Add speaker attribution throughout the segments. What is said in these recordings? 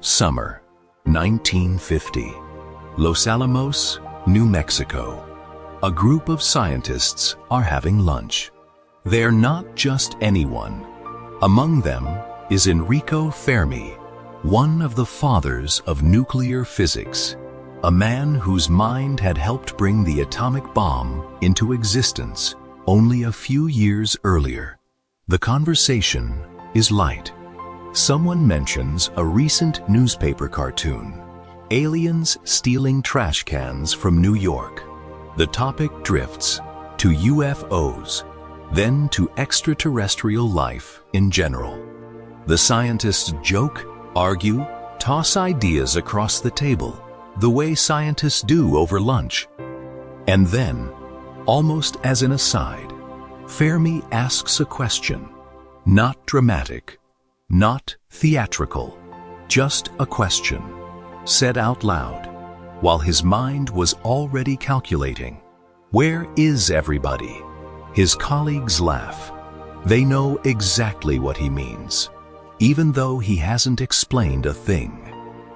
Speaker 1: Summer, 1950. Los Alamos, New Mexico. A group of scientists are having lunch. They're not just anyone. Among them is Enrico Fermi, one of the fathers of nuclear physics, a man whose mind had helped bring the atomic bomb into existence only a few years earlier. The conversation is light. Someone mentions a recent newspaper cartoon, aliens stealing trash cans from New York. The topic drifts to UFOs, then to extraterrestrial life in general. The scientists joke, argue, toss ideas across the table, the way scientists do over lunch. And then, almost as an aside, Fermi asks a question, not dramatic, not theatrical, just a question, said out loud, while his mind was already calculating. Where is everybody? His colleagues laugh. They know exactly what he means, even though he hasn't explained a thing.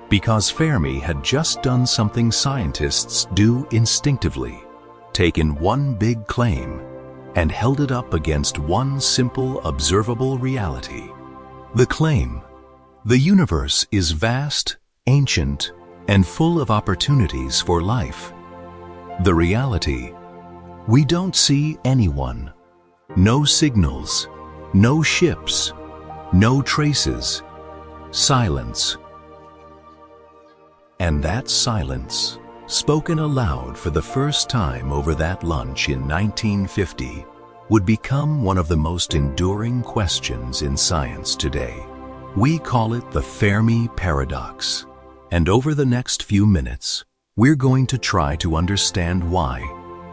Speaker 1: Because Fermi had just done something scientists do instinctively, taken one big claim and held it up against one simple observable reality. The claim: the universe is vast, ancient, and full of opportunities for life. The reality: we don't see anyone, no signals, no ships, no traces, silence. And that silence, spoken aloud for the first time over that lunch in 1950, would become one of the most enduring questions in science today. We call it the Fermi Paradox. And over the next few minutes, we're going to try to understand why,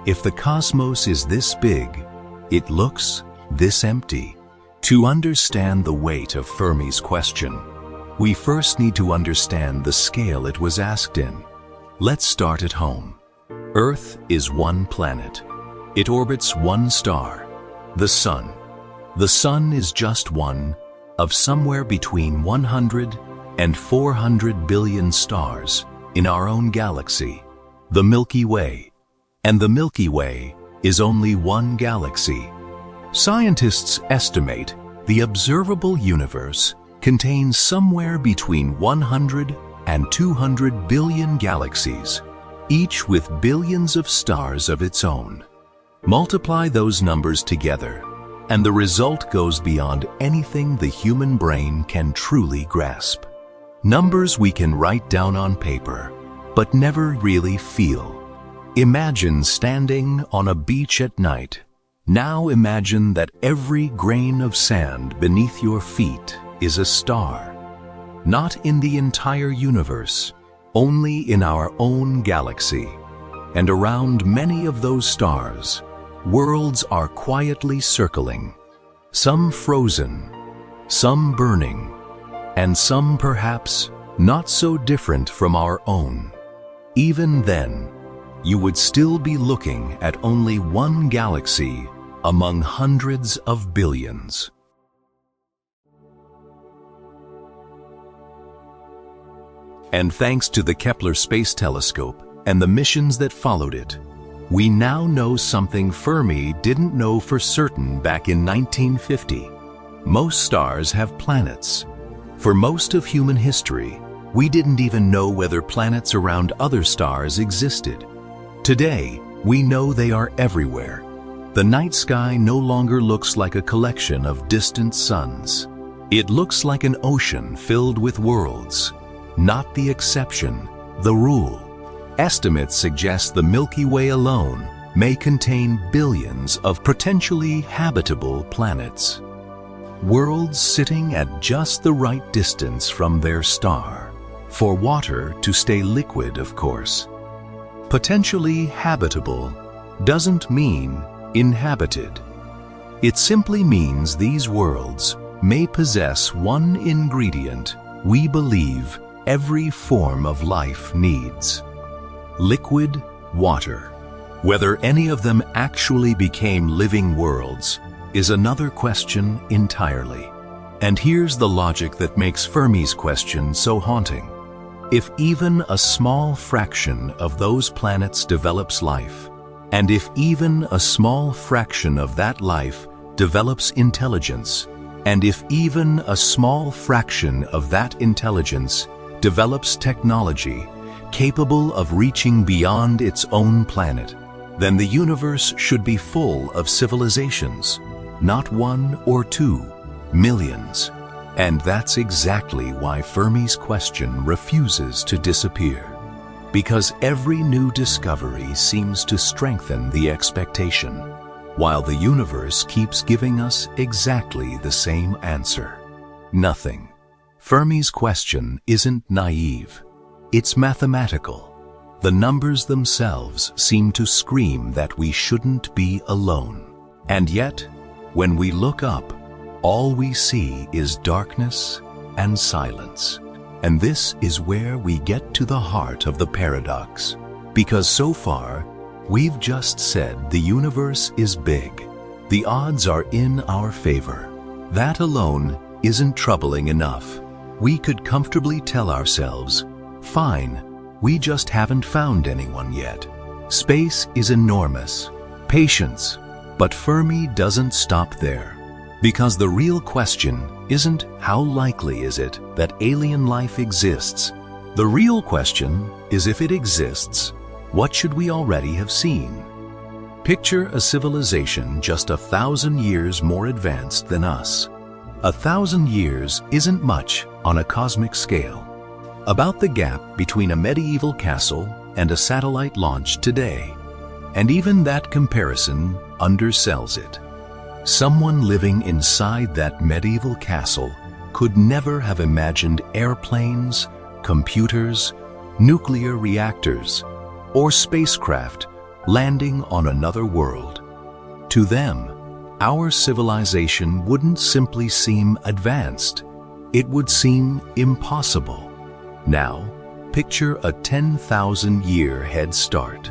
Speaker 1: if the cosmos is this big, it looks this empty. To understand the weight of Fermi's question, we first need to understand the scale it was asked in. Let's start at home. Earth is one planet. It orbits one star, the Sun. The Sun is just one of somewhere between 100 and 400 billion stars in our own galaxy, the Milky Way. And the Milky Way is only one galaxy. Scientists estimate the observable universe contains somewhere between 100 and 200 billion galaxies, each with billions of stars of its own. Multiply those numbers together, and the result goes beyond anything the human brain can truly grasp. Numbers we can write down on paper, but never really feel. Imagine standing on a beach at night. Now imagine that every grain of sand beneath your feet is a star. Not in the entire universe, only in our own galaxy. And around many of those stars, worlds are quietly circling, some frozen, some burning, and some perhaps not so different from our own. Even then, you would still be looking at only one galaxy among hundreds of billions. And thanks to the Kepler Space Telescope and the missions that followed it, we now know something Fermi didn't know for certain back in 1950. Most stars have planets. For most of human history, we didn't even know whether planets around other stars existed. Today, we know they are everywhere. The night sky no longer looks like a collection of distant suns. It looks like an ocean filled with worlds. Not the exception, the rule. Estimates suggest the Milky Way alone may contain billions of potentially habitable planets. Worlds sitting at just the right distance from their star, for water to stay liquid, of course. Potentially habitable doesn't mean inhabited. It simply means these worlds may possess one ingredient we believe every form of life needs: liquid water. Whether any of them actually became living worlds is another question entirely. And here's the logic that makes Fermi's question so haunting. If even a small fraction of those planets develops life, and if even a small fraction of that life develops intelligence, and if even a small fraction of that intelligence develops technology capable of reaching beyond its own planet, then the universe should be full of civilizations, not one or two, millions. And that's exactly why Fermi's question refuses to disappear. Because every new discovery seems to strengthen the expectation, while the universe keeps giving us exactly the same answer. Nothing. Fermi's question isn't naive. It's mathematical. The numbers themselves seem to scream that we shouldn't be alone. And yet, when we look up, all we see is darkness and silence. And this is where we get to the heart of the paradox. Because so far, we've just said the universe is big. The odds are in our favor. That alone isn't troubling enough. We could comfortably tell ourselves, fine, we just haven't found anyone yet. Space is enormous. Patience. But Fermi doesn't stop there. Because the real question isn't how likely is it that alien life exists. The real question is, if it exists, what should we already have seen? Picture a civilization just 1,000 years more advanced than us. 1,000 years isn't much on a cosmic scale. About the gap between a medieval castle and a satellite launch today. And even that comparison undersells it. Someone living inside that medieval castle could never have imagined airplanes, computers, nuclear reactors, or spacecraft landing on another world. To them, our civilization wouldn't simply seem advanced. It would seem impossible. Now, picture a 10,000-year head start.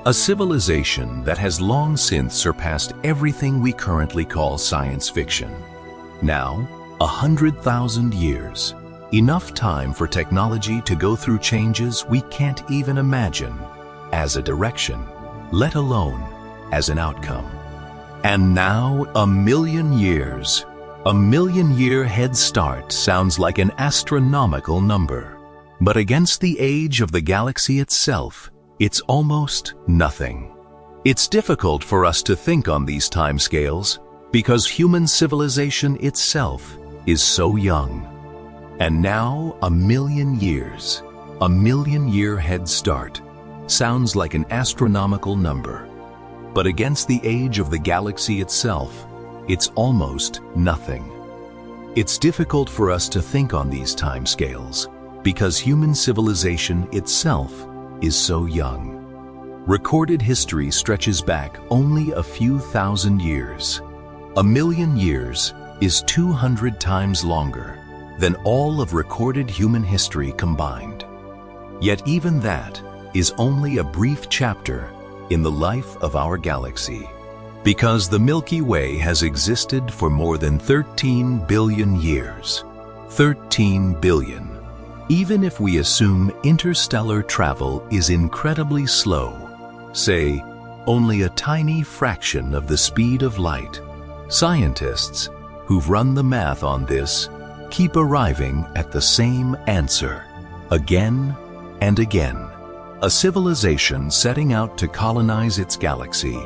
Speaker 1: A civilization that has long since surpassed everything we currently call science fiction. Now, 100,000 years. Enough time for technology to go through changes we can't even imagine as a direction, let alone as an outcome. And now 1,000,000 years. A 1,000,000-year head start sounds like an astronomical number. But against the age of the galaxy itself, it's almost nothing. It's difficult for us to think on these timescales because human civilization itself is so young. And now 1,000,000 years, a 1,000,000-year head start, sounds like an astronomical number. But against the age of the galaxy itself, it's almost nothing. It's difficult for us to think on these timescales because human civilization itself is so young. Recorded history stretches back only a few thousand years. 1,000,000 years is 200 times longer than all of recorded human history combined. Yet even that is only a brief chapter in the life of our galaxy. Because the Milky Way has existed for more than 13 billion years. 13 billion. Even if we assume interstellar travel is incredibly slow, say, only a tiny fraction of the speed of light, scientists who've run the math on this keep arriving at the same answer, again and again. A civilization setting out to colonize its galaxy,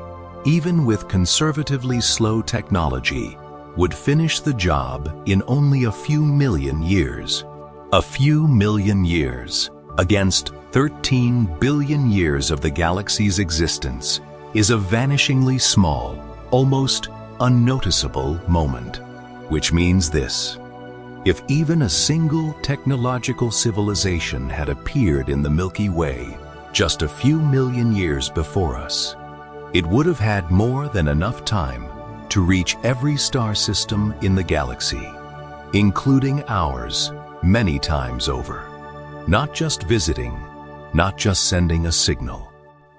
Speaker 1: even with conservatively slow technology, would finish the job in only a few million years. A few million years against 13 billion years of the galaxy's existence is a vanishingly small, almost unnoticeable moment. Which means this: if even a single technological civilization had appeared in the Milky Way just a few million years before us, it would have had more than enough time to reach every star system in the galaxy, including ours, many times over. Not just visiting, not just sending a signal.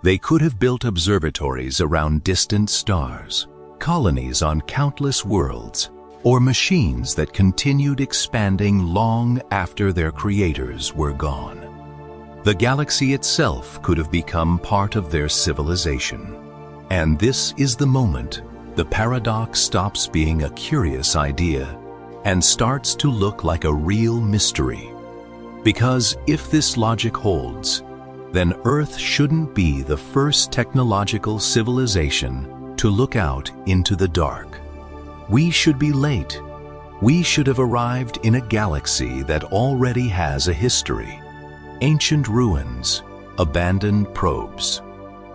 Speaker 1: They could have built observatories around distant stars, colonies on countless worlds, or machines that continued expanding long after their creators were gone. The galaxy itself could have become part of their civilization. And this is the moment the paradox stops being a curious idea and starts to look like a real mystery. Because if this logic holds, then Earth shouldn't be the first technological civilization to look out into the dark. We should be late. We should have arrived in a galaxy that already has a history. Ancient ruins, abandoned probes,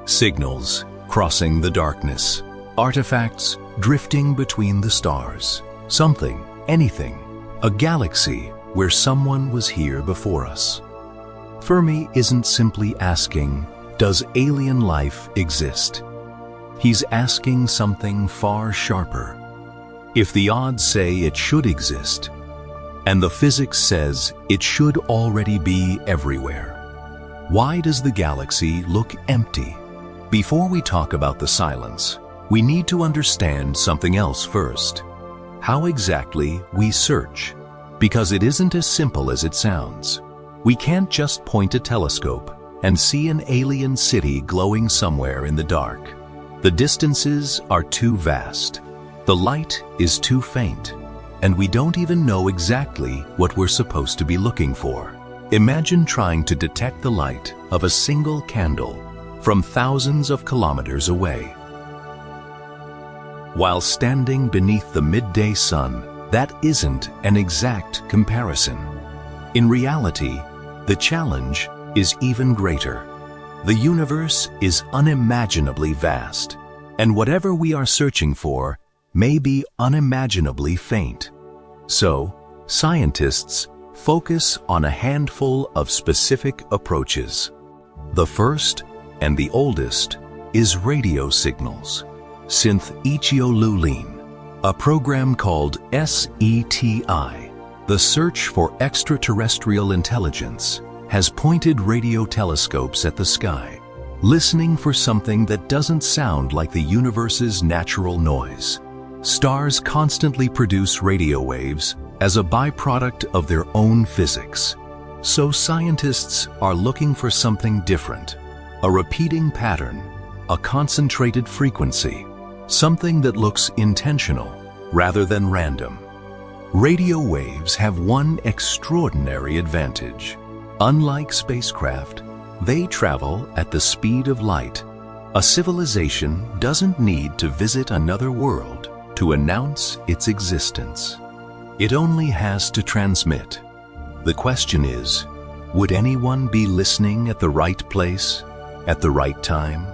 Speaker 1: signals crossing the darkness, artifacts drifting between the stars. Something, anything, a galaxy where someone was here before us. Fermi isn't simply asking, does alien life exist? He's asking something far sharper. If the odds say it should exist, and the physics says it should already be everywhere, why does the galaxy look empty? Before we talk about the silence, we need to understand something else first. How exactly we search, because it isn't as simple as it sounds. We can't just point a telescope and see an alien city glowing somewhere in the dark. The distances are too vast. The light is too faint, and we don't even know exactly what we're supposed to be looking for. Imagine trying to detect the light of a single candle from thousands of kilometers away. While standing beneath the midday sun, that isn't an exact comparison. In reality, the challenge is even greater. The universe is unimaginably vast, and whatever we are searching for may be unimaginably faint. So, scientists focus on a handful of specific approaches. The first, and the oldest, is radio signals. Syntheticholulene, a program called SETI, the search for extraterrestrial intelligence, has pointed radio telescopes at the sky, listening for something that doesn't sound like the universe's natural noise. Stars constantly produce radio waves as a byproduct of their own physics. So scientists are looking for something different, a repeating pattern, a concentrated frequency, something that looks intentional rather than random. Radio waves have one extraordinary advantage. Unlike spacecraft, they travel at the speed of light. A civilization doesn't need to visit another world to announce its existence. It only has to transmit. The question is, would anyone be listening at the right place, at the right time?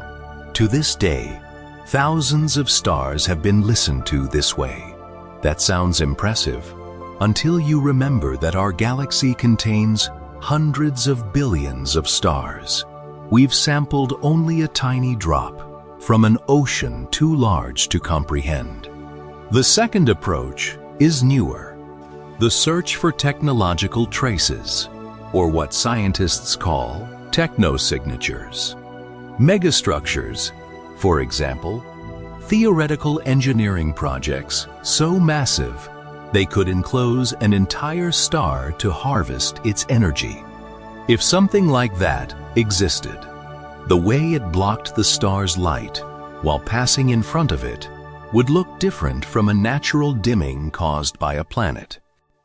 Speaker 1: To this day, thousands of stars have been listened to this way. That sounds impressive, until you remember that our galaxy contains hundreds of billions of stars. We've sampled only a tiny drop from an ocean too large to comprehend. The second approach is newer. The search for technological traces, or what scientists call technosignatures. Megastructures, for example, theoretical engineering projects so massive they could enclose an entire star to harvest its energy. If something like that existed, the way it blocked the star's light while passing in front of it would look different from a natural dimming caused by a planet.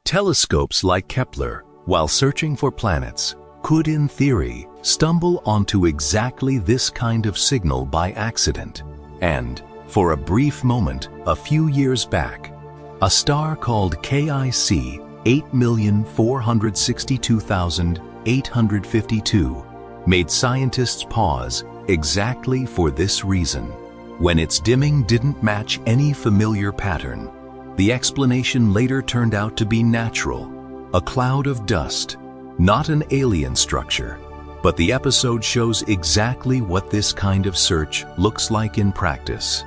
Speaker 1: Telescopes like Kepler, while searching for planets, could in theory stumble onto exactly this kind of signal by accident. And, for a brief moment, a few years back, a star called KIC 8,462,852 made scientists pause exactly for this reason. When its dimming didn't match any familiar pattern, the explanation later turned out to be natural, a cloud of dust, not an alien structure. But the episode shows exactly what this kind of search looks like in practice.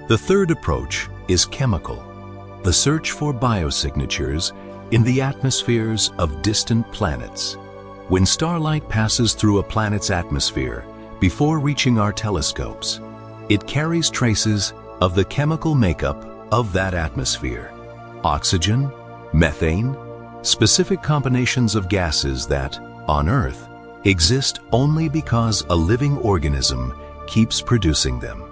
Speaker 1: The third approach is chemical. The search for biosignatures in the atmospheres of distant planets. When starlight passes through a planet's atmosphere before reaching our telescopes, it carries traces of the chemical makeup of that atmosphere. oxygen, methane, specific combinations of gases that, on Earth, exist only because a living organism keeps producing them.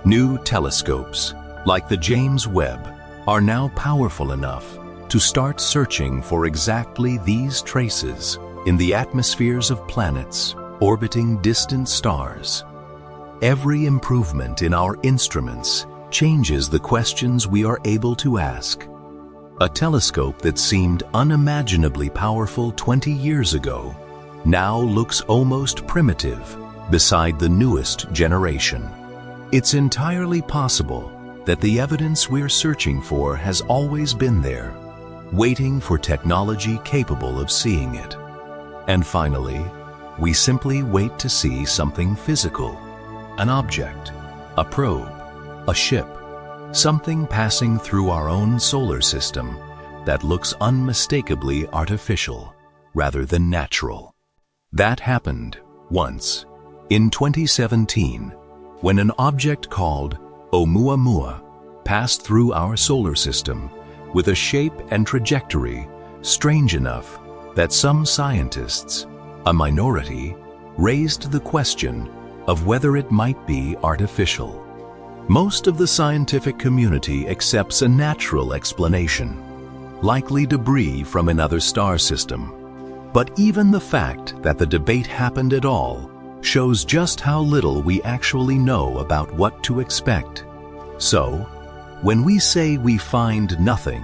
Speaker 1: New telescopes, like the James Webb, are now powerful enough to start searching for exactly these traces in the atmospheres of planets orbiting distant stars. Every improvement in our instruments changes the questions we are able to ask. A telescope that seemed unimaginably powerful 20 years ago now looks almost primitive beside the newest generation. It's entirely possible that the evidence we're searching for has always been there, waiting for technology capable of seeing it. And finally, we simply wait to see something physical, an object, a probe, a ship, something passing through our own solar system that looks unmistakably artificial rather than natural. That happened once, in 2017, when an object called Oumuamua passed through our solar system with a shape and trajectory strange enough that some scientists, a minority, raised the question of whether it might be artificial. Most of the scientific community accepts a natural explanation, likely debris from another star system. But even the fact that the debate happened at all shows just how little we actually know about what to expect. So, when we say we find nothing,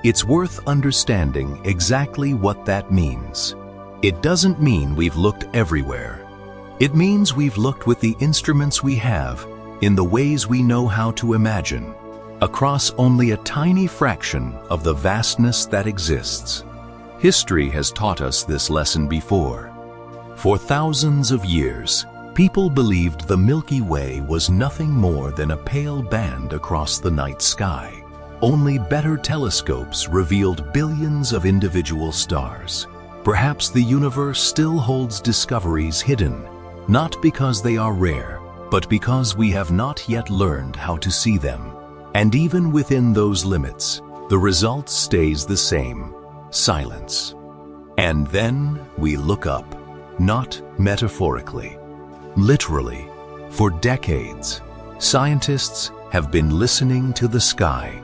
Speaker 1: it's worth understanding exactly what that means. It doesn't mean we've looked everywhere. It means we've looked with the instruments we have, in the ways we know how to imagine, across only a tiny fraction of the vastness that exists. History has taught us this lesson before. For thousands of years, people believed the Milky Way was nothing more than a pale band across the night sky. Only better telescopes revealed billions of individual stars. Perhaps the universe still holds discoveries hidden, not because they are rare, but because we have not yet learned how to see them. And even within those limits, the result stays the same: silence. And then we look up, not metaphorically, literally. For decades, scientists have been listening to the sky,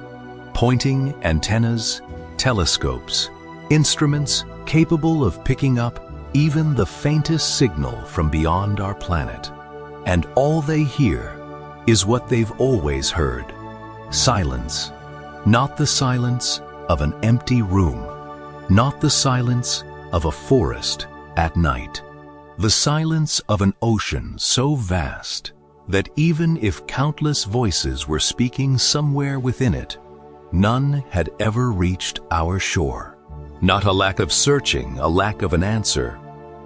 Speaker 1: pointing antennas, telescopes, instruments capable of picking up even the faintest signal from beyond our planet. And all they hear is what they've always heard: silence. Not the silence of an empty room, not the silence of a forest at night. The silence of an ocean so vast that even if countless voices were speaking somewhere within it, none had ever reached our shore. Not a lack of searching, a lack of an answer.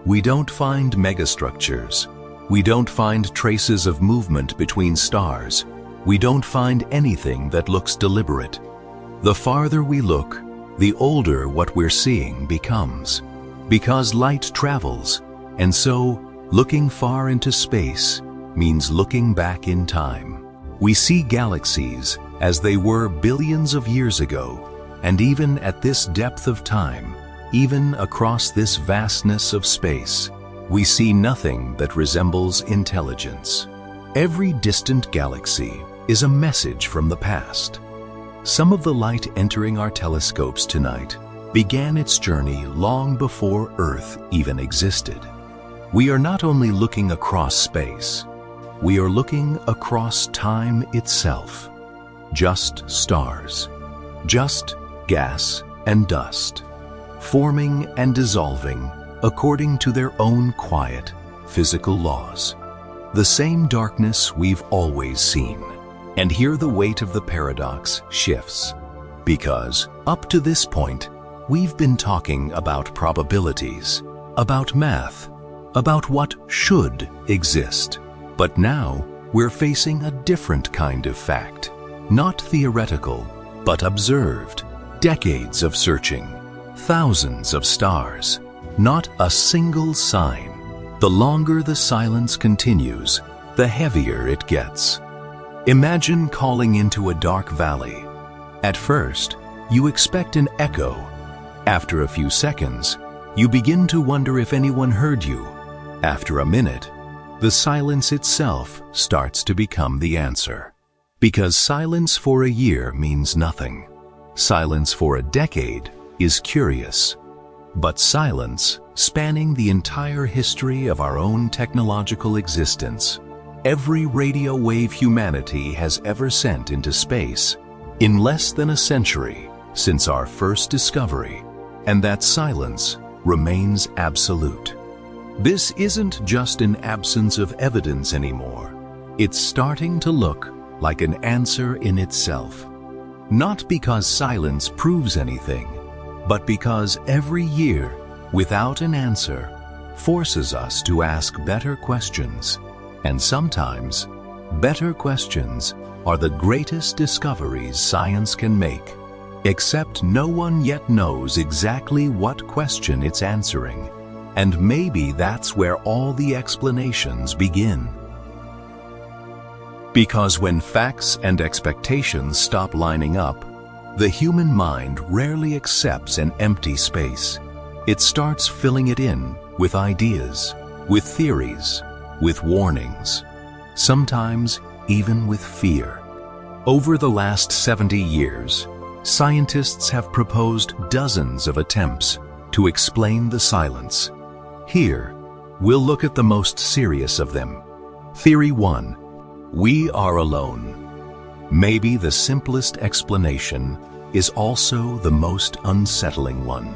Speaker 1: We don't find megastructures. We don't find traces of movement between stars. We don't find anything that looks deliberate. The farther we look, the older what we're seeing becomes. Because light travels, and so looking far into space means looking back in time. We see galaxies as they were billions of years ago, and even at this depth of time, even across this vastness of space, we see nothing that resembles intelligence. Every distant galaxy is a message from the past. Some of the light entering our telescopes tonight began its journey long before Earth even existed. We are not only looking across space, we are looking across time itself. Just stars, just gas and dust, forming and dissolving according to their own quiet, physical laws. The same darkness we've always seen. And here the weight of the paradox shifts. Because, up to this point, we've been talking about probabilities, about math, about what should exist. But now, we're facing a different kind of fact. Not theoretical, but observed. Decades of searching, thousands of stars, not a single sign. The longer the silence continues, the heavier it gets. Imagine calling into a dark valley. At first, you expect an echo. After a few seconds, you begin to wonder if anyone heard you. After a minute, the silence itself starts to become the answer. Because silence for a year means nothing. Silence for a decade is curious. But silence, spanning the entire history of our own technological existence, every radio wave humanity has ever sent into space, in less than a century since our first discovery, and that silence remains absolute. This isn't just an absence of evidence anymore. It's starting to look like an answer in itself. Not because silence proves anything, but because every year, without an answer, forces us to ask better questions. And sometimes, better questions are the greatest discoveries science can make, except no one yet knows exactly what question it's answering. And maybe that's where all the explanations begin. Because when facts and expectations stop lining up, the human mind rarely accepts an empty space. It starts filling it in with ideas, with theories, with warnings, sometimes even with fear. Over the last 70 years, scientists have proposed dozens of attempts to explain the silence. Here, we'll look at the most serious of them. Theory 1. We are alone. Maybe the simplest explanation is also the most unsettling one.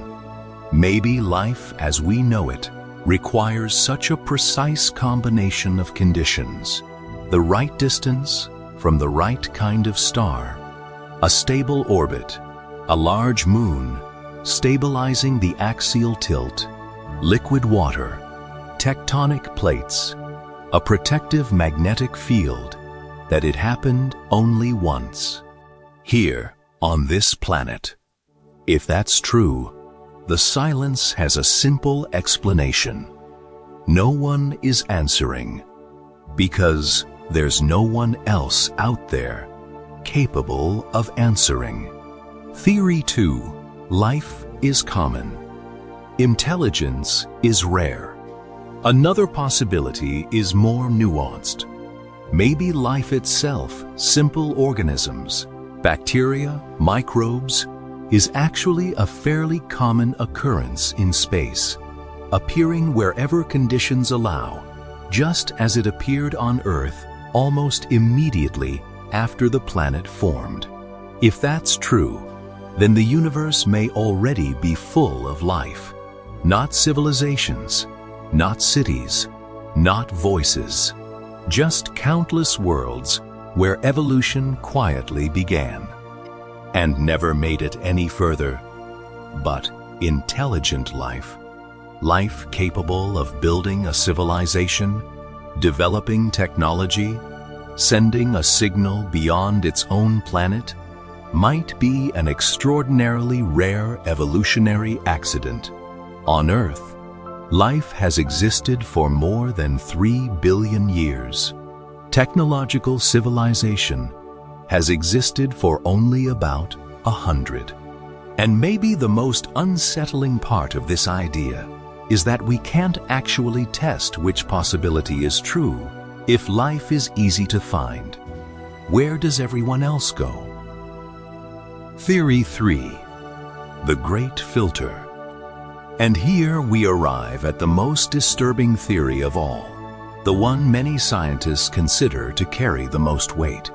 Speaker 1: Maybe life as we know it requires such a precise combination of conditions: the right distance from the right kind of star, a stable orbit, a large moon, stabilizing the axial tilt, liquid water, tectonic plates, a protective magnetic field, that it happened only once, here on this planet. If that's true, the silence has a simple explanation. No one is answering, because there's no one else out there capable of answering. Theory 2. Life is common. Intelligence is rare. Another possibility is more nuanced. Maybe life itself, simple organisms, bacteria, microbes, is actually a fairly common occurrence in space, appearing wherever conditions allow, just as it appeared on Earth almost immediately after the planet formed. If that's true, then the universe may already be full of life. Not civilizations, not cities, not voices, just countless worlds where evolution quietly began and never made it any further. But intelligent life, life capable of building a civilization, developing technology, sending a signal beyond its own planet, might be an extraordinarily rare evolutionary accident. On Earth, life has existed for more than 3 billion years. Technological civilization has existed for only about 100. And maybe the most unsettling part of this idea is that we can't actually test which possibility is true. If life is easy to find, where does everyone else go? Theory 3. The Great Filter. And here we arrive at the most disturbing theory of all, the one many scientists consider to carry the most weight.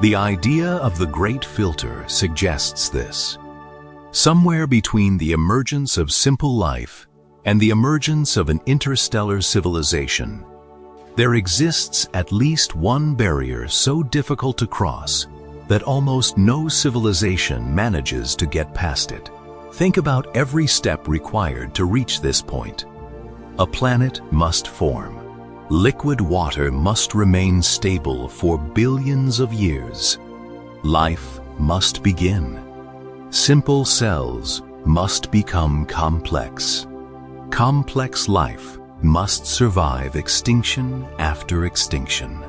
Speaker 1: The idea of the Great Filter suggests this. Somewhere between the emergence of simple life and the emergence of an interstellar civilization, there exists at least one barrier so difficult to cross that almost no civilization manages to get past it. Think about every step required to reach this point. A planet must form. Liquid water must remain stable for billions of years. Life must begin. Simple cells must become complex. Complex life must survive extinction after extinction.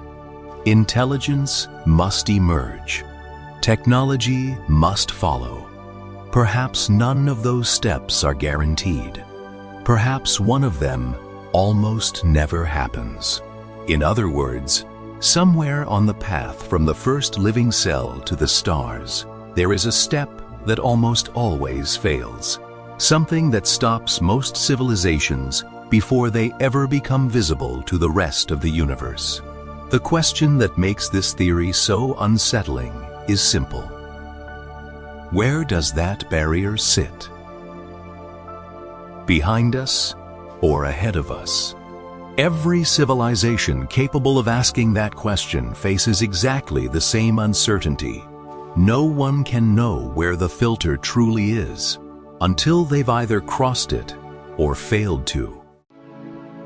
Speaker 1: Intelligence must emerge. Technology must follow. perhaps none of those steps are guaranteed. Perhaps one of them almost never happens. In other words, somewhere on the path from the first living cell to the stars, there is a step that almost always fails. Something that stops most civilizations before they ever become visible to the rest of the universe. The question that makes this theory so unsettling is simple. Where does that barrier sit? Behind us or ahead of us? Every civilization capable of asking that question faces exactly the same uncertainty. No one can know where the filter truly is until they've either crossed it or failed to.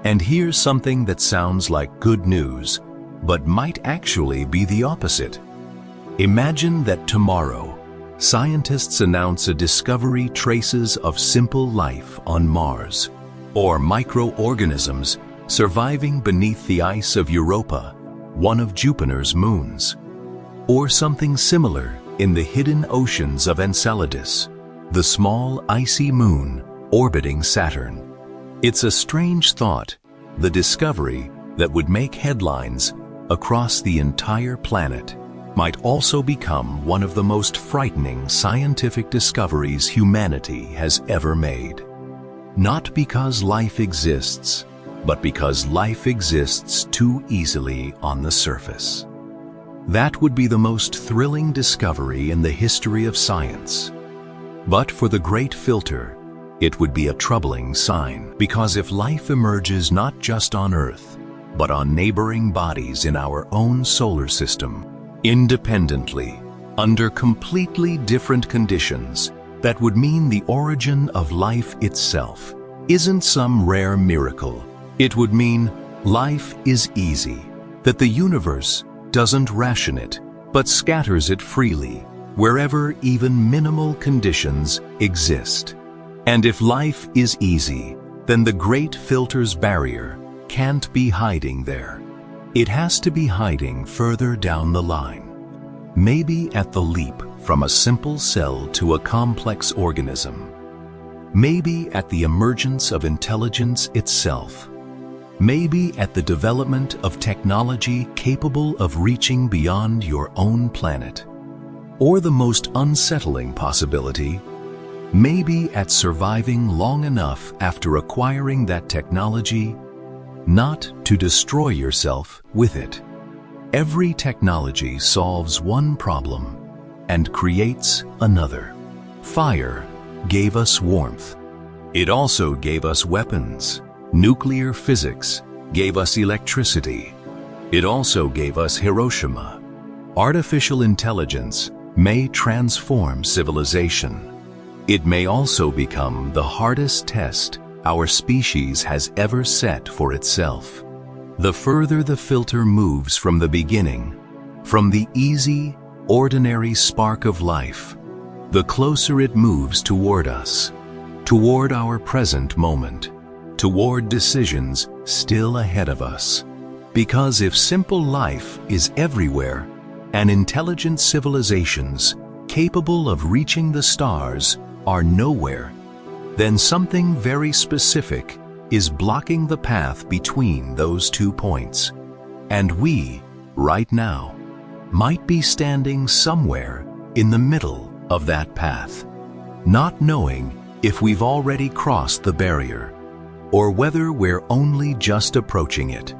Speaker 1: And here's something that sounds like good news, but might actually be the opposite. Imagine that tomorrow, scientists announce a discovery traces of simple life on Mars, or microorganisms surviving beneath the ice of Europa, one of Jupiter's moons, or something similar in the hidden oceans of Enceladus, the small icy moon orbiting Saturn. It's a strange thought, the discovery that would make headlines across the entire planet might also become one of the most frightening scientific discoveries humanity has ever made. Not because life exists, but because life exists too easily on the surface. That would be the most thrilling discovery in the history of science. But for the great filter, it would be a troubling sign, because if life emerges not just on Earth, but on neighboring bodies in our own solar system, independently, under completely different conditions, that would mean the origin of life itself isn't some rare miracle. It would mean life is easy, that the universe doesn't ration it, but scatters it freely, wherever even minimal conditions exist. And if life is easy, then the great filter's barrier can't be hiding there. It has to be hiding further down the line. Maybe at the leap from a simple cell to a complex organism. Maybe at the emergence of intelligence itself. Maybe at the development of technology capable of reaching beyond your own planet. Or the most unsettling possibility, maybe at surviving long enough after acquiring that technology not to destroy yourself with it. Every technology solves one problem and creates another. Fire gave us warmth. It also gave us weapons. Nuclear physics gave us electricity. It also gave us Hiroshima. Artificial intelligence may transform civilization. It may also become the hardest test our species has ever set for itself. The further the filter moves from the beginning, from the easy, ordinary spark of life, the closer it moves toward us, toward our present moment, toward decisions still ahead of us. Because if simple life is everywhere, and intelligent civilizations capable of reaching the stars are nowhere, then something very specific is blocking the path between those 2 points. And we, right now, might be standing somewhere in the middle of that path, not knowing if we've already crossed the barrier, or whether we're only just approaching it.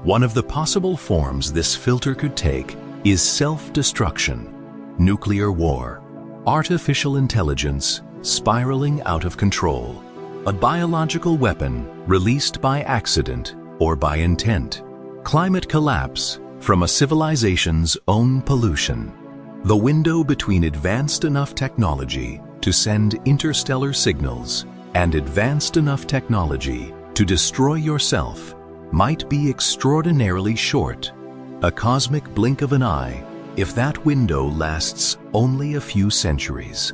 Speaker 1: One of the possible forms this filter could take is self-destruction, nuclear war, artificial intelligence spiraling out of control, a biological weapon released by accident or by intent, climate collapse from a civilization's own pollution, the window between advanced enough technology to send interstellar signals and advanced enough technology to destroy yourself might be extraordinarily short, a cosmic blink of an eye if that window lasts only a few centuries.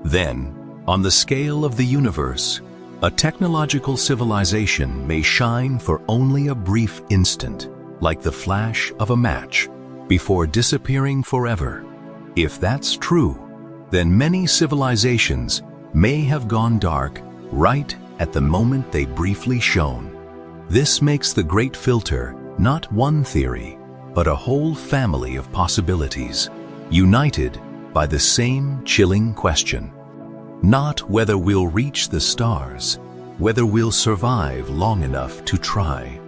Speaker 1: Then, on the scale of the universe, a technological civilization may shine for only a brief instant, like the flash of a match, before disappearing forever. If that's true, then many civilizations may have gone dark right at the moment they briefly shone. This makes the Great Filter not one theory, but a whole family of possibilities, united by the same chilling question. Not whether we'll reach the stars, whether we'll survive long enough to try.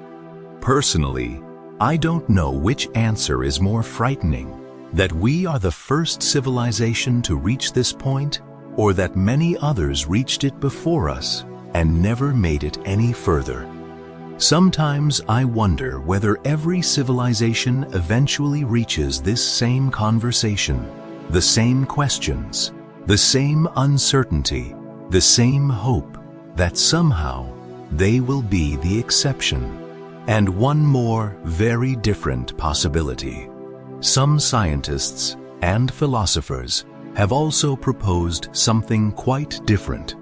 Speaker 1: Personally, I don't know which answer is more frightening, that we are the first civilization to reach this point, or that many others reached it before us and never made it any further. Sometimes I wonder whether every civilization eventually reaches this same conversation, the same questions, the same uncertainty, the same hope, that somehow they will be the exception. And one more very different possibility. Some scientists and philosophers have also proposed something quite different,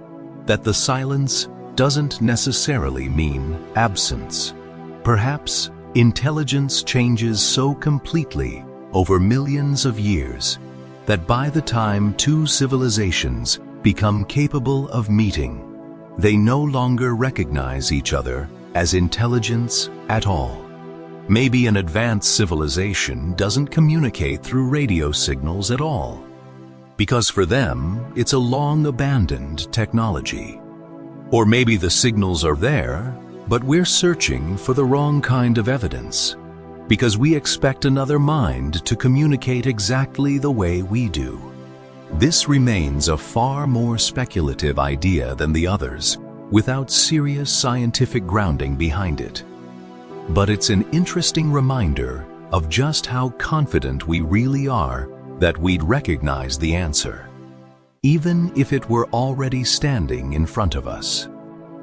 Speaker 1: that the silence doesn't necessarily mean absence. Perhaps intelligence changes so completely over millions of years that by the time two civilizations become capable of meeting, they no longer recognize each other as intelligence at all. Maybe an advanced civilization doesn't communicate through radio signals at all, because for them it's a long-abandoned technology. Or maybe the signals are there, but we're searching for the wrong kind of evidence, because we expect another mind to communicate exactly the way we do. This remains a far more speculative idea than the others, without serious scientific grounding behind it. But it's an interesting reminder of just how confident we really are that we'd recognize the answer, even if it were already standing in front of us.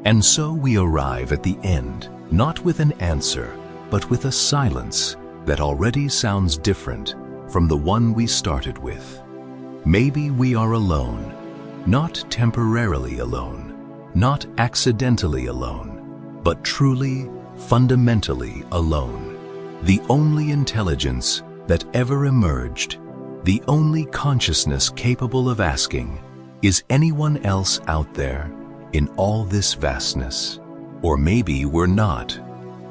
Speaker 1: And so we arrive at the end, not with an answer, but with a silence that already sounds different from the one we started with. Maybe we are alone, not temporarily alone, not accidentally alone, but truly, fundamentally alone. The only intelligence that ever emerged, the only consciousness capable of asking, is anyone else out there in all this vastness? Or maybe we're not.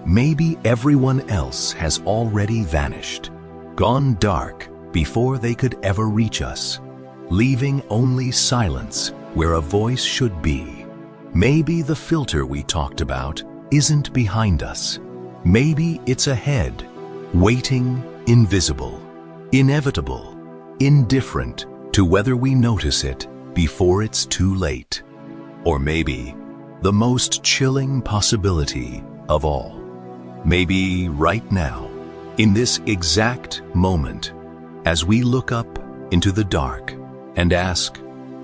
Speaker 1: Maybe everyone else has already vanished, gone dark before they could ever reach us, leaving only silence where a voice should be. Maybe the filter we talked about isn't behind us. Maybe it's ahead, waiting, invisible, inevitable, indifferent to whether we notice it before it's too late. Or maybe, the most chilling possibility of all, maybe right now, in this exact moment, as we look up into the dark and ask,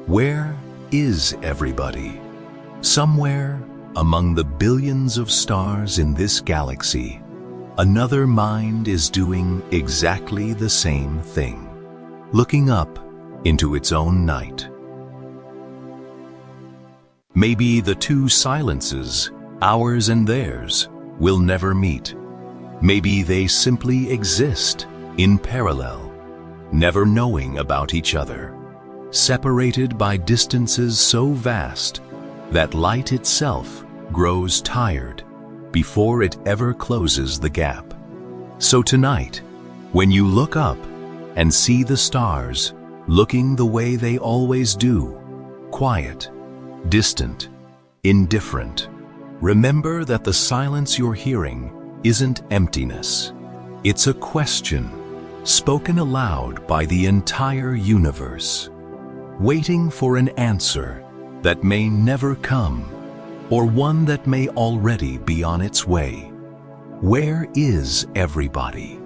Speaker 1: where is everybody? Somewhere among the billions of stars in this galaxy, another mind is doing exactly the same thing, looking up into its own night. Maybe the two silences, ours and theirs, will never meet. Maybe they simply exist in parallel, never knowing about each other, separated by distances so vast that light itself grows tired before it ever closes the gap. So tonight, when you look up and see the stars looking the way they always do, quiet, distant, indifferent, remember that the silence you're hearing isn't emptiness. It's a question, spoken aloud by the entire universe, waiting for an answer that may never come, or one that may already be on its way. Where is everybody?